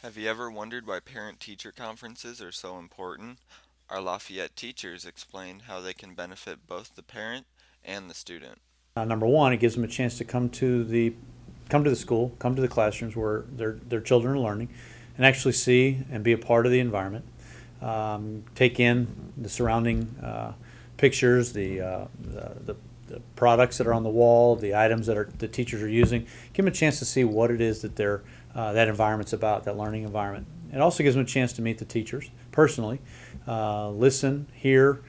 Have you ever wondered why parent-teacher conferences are so important? Our Lafayette teachers explain how they can benefit both the parent and the student. Number one, it gives them a chance to come to the school, come to the classrooms where their children are learning, and actually see and be a part of the environment. Take in the surrounding pictures, the products that are on the wall, the items that the teachers are using. Give them a chance to see what it is that that environment's about, that learning environment. It also gives them a chance to meet the teachers personally, listen, hear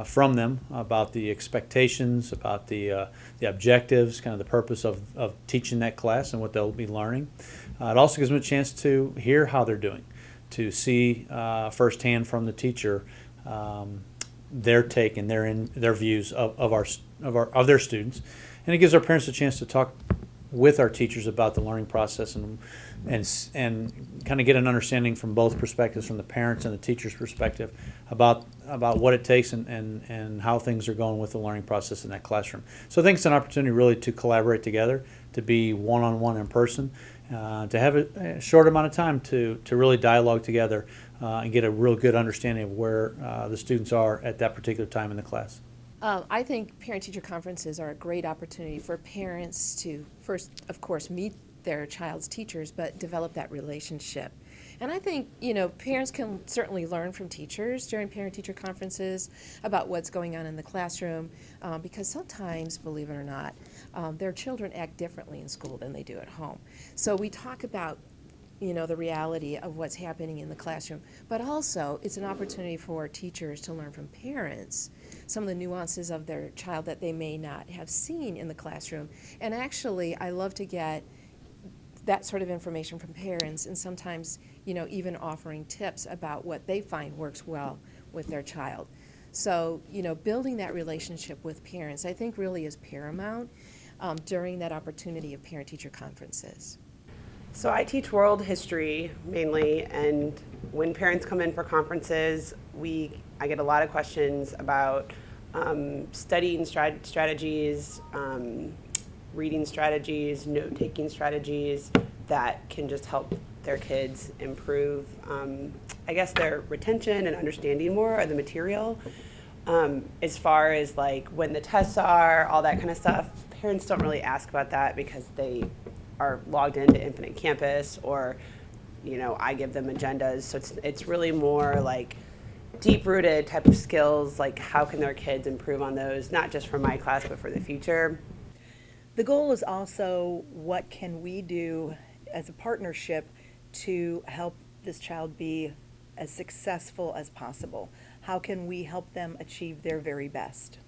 from them about the expectations, about the objectives, kind of the purpose of teaching that class and what they'll be learning. It also gives them a chance to hear how they're doing, to see firsthand from the teacher their take and their views of their students, and it gives our parents a chance to talk with our teachers about the learning process and kind of get an understanding from both perspectives, from the parents and the teacher's perspective, about what it takes and how things are going with the learning process in that classroom. So I think it's an opportunity really to collaborate together, to be one-on-one in person, to have a short amount of time to really dialogue together and get a real good understanding of where the students are at that particular time in the class. I think parent-teacher conferences are a great opportunity for parents to first, of course, meet their child's teachers, but develop that relationship. And I think, parents can certainly learn from teachers during parent-teacher conferences about what's going on in the classroom, because sometimes, believe it or not, their children act differently in school than they do at home. So we talk about the reality of what's happening in the classroom. But also, it's an opportunity for teachers to learn from parents some of the nuances of their child that they may not have seen in the classroom. And actually, I love to get that sort of information from parents and sometimes, even offering tips about what they find works well with their child. So, building that relationship with parents, I think, really is paramount during that opportunity of parent-teacher conferences. So I teach world history mainly, and when parents come in for conferences, I get a lot of questions about studying strategies, reading strategies, note-taking strategies that can just help their kids improve, I guess, their retention and understanding more of the material. As far as like when the tests are, all that kind of stuff, parents don't really ask about that because they are logged into Infinite Campus, or I give them agendas. So it's really more like deep rooted type of skills, like how can their kids improve on those, not just for my class but for the future. The goal is also what can we do as a partnership to help this child be as successful as possible? How can we help them achieve their very best?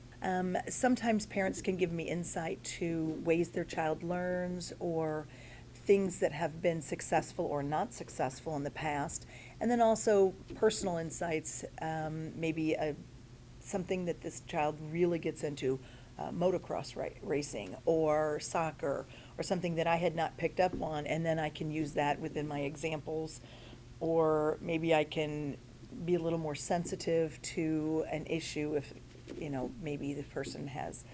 Sometimes parents can give me insight to ways their child learns or things that have been successful or not successful in the past. And then also personal insights, maybe something that this child really gets into, motocross racing or soccer or something that I had not picked up on, and then I can use that within my examples. Or maybe I can be a little more sensitive to an issue if, maybe the person has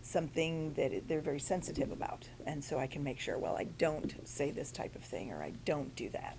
something that they're very sensitive about. And so I can make sure, well, I don't say this type of thing or I don't do that.